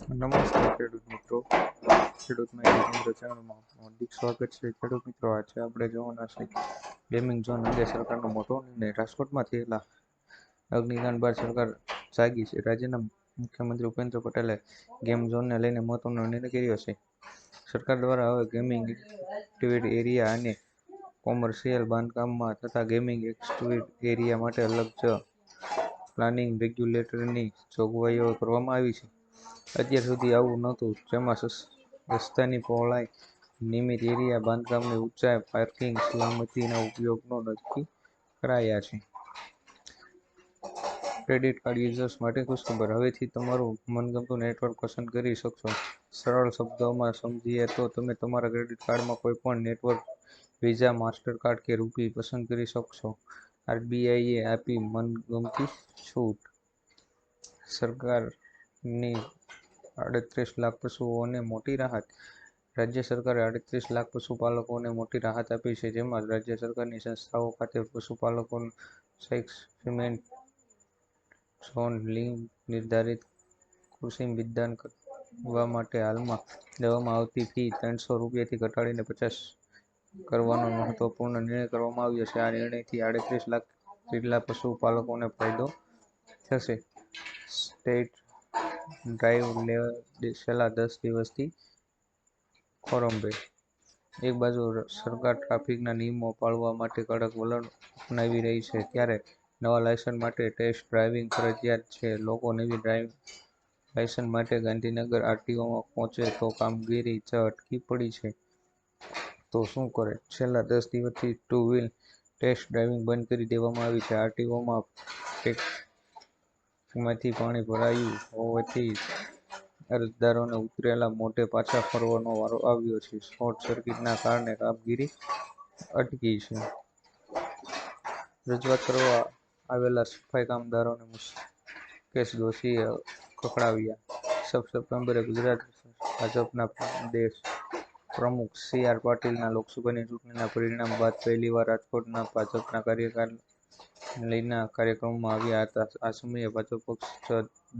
નમસ્તે ખેડૂત મિત્રો. ખેડૂત માહિતી કેન્દ્ર ચેનલમાં હાર્દિક સ્વાગત છે. ખેડૂત મિત્રો, આજે આપણે જોવાના છે ગેમિંગ ઝોન અંગે સરકારનો મોટો નિર્ણય. રાજકોટમાં થયેલા અગ્નિકાંડ બાદ સરકાર જાગી છે. રાજ્યના મુખ્યમંત્રી ભૂપેન્દ્ર પટેલે ગેમ ઝોનને લઈને મહત્વનો નિર્ણય કર્યો છે. સરકાર દ્વારા હવે ગેમિંગ એક્ટિવિટી એરિયા અને કોમર્શિયલ બાંધકામમાં તથા ગેમિંગ એક્ટિવિટી એરિયા માટે અલગ જ પ્લાનિંગ રેગ્યુલેટરીની જોગવાઈઓ કરવામાં આવી છે. અત્યાર સુધી આવું નહોતું, જેમાં રસ્તાની પહોળાઈ, નિયમિત એરિયા બાંધકામની ઊંચાઈ, પાર્કિંગ, સલામતીના ઉપયોગનો નક્કી કરાયા છે. ક્રેડિટ કાર્ડ યુઝર્સ માટે ખુશખબર. હવેથી તમારું મનગમતું નેટવર્ક પસંદ કરી શકશો. સરળ શબ્દોમાં સમજીએ તો તમે તમારા ક્રેડિટ કાર્ડમાં કોઈપણ નેટવર્ક, વિઝા, માસ્ટરકાર્ડ કે રૂપી પસંદ કરી શકશો. આરબીઆઈએ આપી મનગમતી છૂટ. સરકારની 38 લાખ પશુઓને મોટી રાહત. રાજ્ય સરકારે 38 લાખ પશુપાલકોને મોટી રાહત આપી છે, જેમાં રાજ્ય સરકારની સંસ્થાઓ ખાતે પશુપાલકોનું સેગમેન્ટ ઝોન નિર્ધારિત કૃષિ વિધાન કરવા માટે હાલમાં લેવામાં આવતી ફી 300 રૂપિયાથી ઘટાડીને 50 કરવાનો મહત્વપૂર્ણ નિર્ણય કરવામાં આવ્યો છે. આ નિર્ણયથી 38 લાખ જેટલા પશુપાલકોને ફાયદો થશે. સ્ટેટ ડ્રાઈવ છેલ્લા 10 દિવસથી ખોરંભે. એક બાજુ સરકાર ટ્રાફિકના નિયમો પાળવા માટે કડક વલણ અપનાવી રહી છે, ત્યારે નવા લાયસન્સ માટે ટેસ્ટ ડ્રાઇવિંગ ફરજિયાત છે. લોકો નવી ડ્રાઇવિંગ લાયસન્સ માટે ગાંધીનગર આરટીઓમાં પહોંચે તો કામગીરી જ અટકી પડી છે. તો શું કરે? છેલ્લા 10 દિવસથી ટુ વ્હીલ ટેસ્ટ ડ્રાઇવિંગ બંધ કરી દેવામાં આવી છે. આરટીઓમાં ટેંકમાંથી પાણી ભરાયું હોવાથી અરજદારોને ઉતરેલા મોઢે પાછા ફરવાનો વારો આવ્યો છે. શોર્ટ સર્કિટના કારણે કામગીરી અટકી છે. રજૂઆત કરવા આવેલા સફાઈ કામદારોને મુકેશ દોશીએ ખખડાવ્યા. સપ્ટેમ્બરે ગુજરાત ભાજપના પ્રદેશ પ્રમુખ સી.આર. પાટીલના લોકસભાની ચૂંટણીના પરિણામ બાદ પહેલીવાર રાજકોટના ભાજપના કાર્યાલયના કાર્યક્રમમાં આવ્યા હતા. આ સમયે ભાજપ પક્ષ જ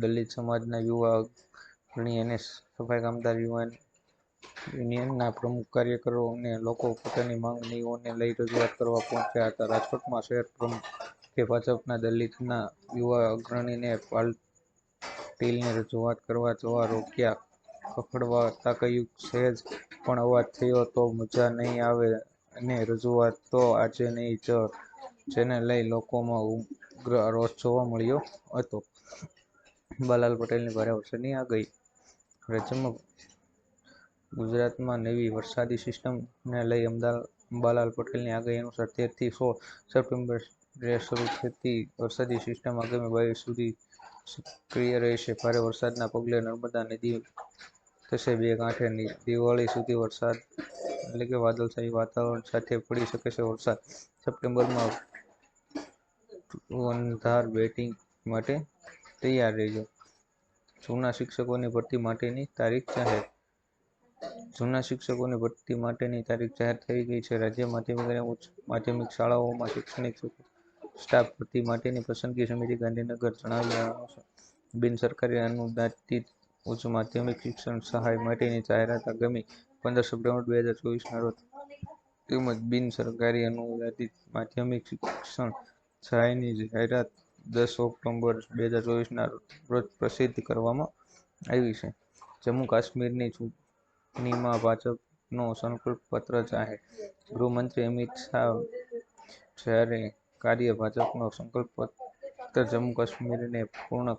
દલિત સમાજના યુવા અગ્રણી અને સફાઈ કામદાર યુનિયનના પ્રમુખ કાર્યકરો અને લોકો પોતાની માંગણીઓને લઈ રજૂઆત કરવા પહોંચ્યા હતા. રાજકોટમાં શહેર પ્રમુખે ભાજપના દલિતના યુવા અગ્રણીને પાટીલને રજૂઆત કરવા જવા રોક્યા. ખખડવાતા કહ્યું, સહેજ પણ અવાજ થયો તો મજા નહીં આવે અને રજૂઆત તો આજે નહીં જ, જેને લઈ લોકોમાં ઉગ્ર રોષ જોવા મળ્યો હતો. અંબાલાલ પટેલની ભારે વરસાદની આગાહી. રાજ્યમાં ગુજરાતમાં નવી વરસાદી સિસ્ટમને લઈ અંબાલાલ પટેલની આગાહી અનુસાર 13 થી 16 સપ્ટેમ્બરે શરૂ થતી વરસાદી સિસ્ટમ આગામી 22 સુધી સક્રિય રહેશે. ભારે વરસાદના પગલે નર્મદા નદી થશે બે કાંઠે. દિવાળી સુધી વરસાદ વાદળછાયું વાતાવરણ સાથે પડી શકે છે વરસાદ. સપ્ટેમ્બરમાં ધુરંધર બેટિંગ માટે તૈયાર રહેજો. જૂના શિક્ષકોની ભરતી માટેની તારીખ જાહેર. જૂના શિક્ષકોની ભરતી માટેની તારીખ જાહેર થઈ ગઈ છે. રાજ્ય માધ્યમિક અને ઉચ્ચ માધ્યમિક શાળાઓમાં શૈક્ષણિક સ્ટાફ ભરતી માટેની પસંદગી સમિતિ ગાંધીનગર જણાવ્યા અનુસાર બિનસરકારી અનુદાનિત ઉચ્ચ માધ્યમિક શિક્ષણ સહાય માટેની જાહેરાત આગામી 15 સપ્ટેમ્બર 2024ના રોજ તેમજ બિનસરકારી અનુદાનિત માધ્યમિક શિક્ષણ સહાયની જાહેરાત 10 ઓક્ટોબર 2024ના રોજ પ્રસિદ્ધ કરવામાં આવી છે. જમ્મુ કાશ્મીરની ચૂંટણીમાં ભાજપનો સંકલ્પપત્ર જાહેર. ગૃહમંત્રી અમિત શાહ જ્યારે ભાજપનો સંકલ્પપત્ર જમ્મુ કાશ્મીરને પૂર્ણ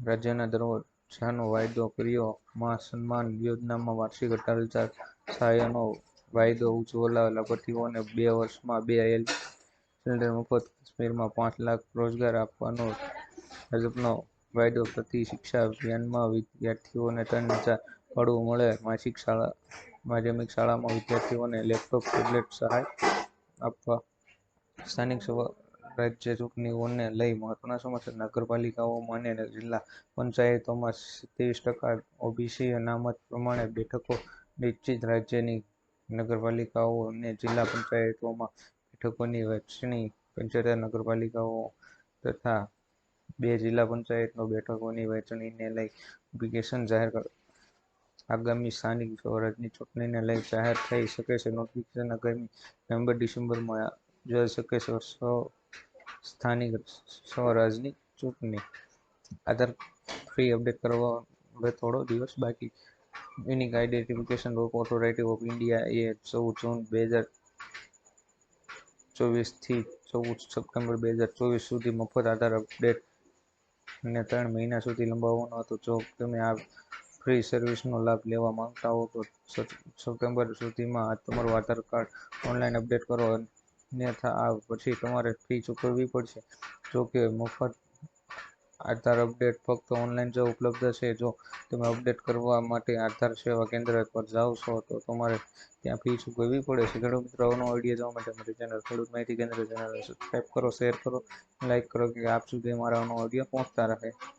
રાજ્યના દરજ્જાનો વાયદો કર્યો. મા સન્માન યોજનામાં વાર્ષિક 18,000 સહાયનો વાયદો. ઉજ્જવલા લાભાર્થીઓને 2 વર્ષમાં 2 LPG સિલિન્ડર મફત. કાશ્મીરમાં 5 લાખ રોજગાર આપવાનો ભાજપનો વાયદો. પ્રતિ શિક્ષા અભિયાનમાં વિદ્યાર્થીઓને 3,000 ભાડું મળે. માધ્યમિક શાળામાં વિદ્યાર્થીઓને લેપટોપ, ટેબ્લેટ સહાય આપવા. સ્થાનિક સ્વરાજ્ય ચૂંટણીઓને લઈ મહત્વના સમાચાર. નગરપાલિકાઓમાં અને જિલ્લા પંચાયતોમાં 27% ઓબીસી અનામત પ્રમાણે બેઠકો નિશ્ચિત. રાજ્યની નગરપાલિકાઓ અને જિલ્લા પંચાયતોમાં બેઠકોની વહેંચણી. 75 નગરપાલિકાઓ તથા 2 જિલ્લા પંચાયતનો બેઠકોની વહેંચણીને લઈ નોટિફિકેશન જાહેર કરો. આગામી સ્થાનિક સ્વરાજની ચૂંટણીને લઈ જાહેર થઈ શકે છે નોટિફિકેશન. આગામી નવેમ્બર-ડિસેમ્બરમાં યોજાઈ શકે છે સ્થાનિક સ્વરાજની ચૂંટણી. આધાર ફ્રી અપડેટ કરવા હવે થોડો દિવસ બાકી. Unique identification authority of India એ 14 જૂન 2024 થી 14 સપ્ટેમ્બર 2024 સુધી મફત આધાર અપડેટને 3 મહિના સુધી લંબાવવાનો હતો. જો તમે આ ફ્રી સર્વિસનો લાભ લેવા માંગતા હો તો સપ્ટેમ્બર સુધીમાં તમારું આધાર કાર્ડ ઓનલાઈન અપડેટ કરો, અન્યથા આ પછી તમારે ફી ચૂકવવી પડશે. જો કે મફત આધાર અપડેટ ફક્ત ઓનલાઈન જ ઉપલબ્ધ છે. જો તમે અપડેટ કરવા માટે આધાર સેવા કેન્દ્ર પર જાવ છો તો તમારે ત્યાં ફી ચૂકવવી પડે છે. ખેડૂત મિત્રો, અવનવો વિડીયો જોવા માટે અમારી ચેનલ ખેડૂત માહિતી કેન્દ્ર ચેનલને સબસ્ક્રાઇબ કરો, શેર કરો, લાઇક કરો કે આપ સુધી અમારા અવનવા વિડીયો પહોંચતા રહે.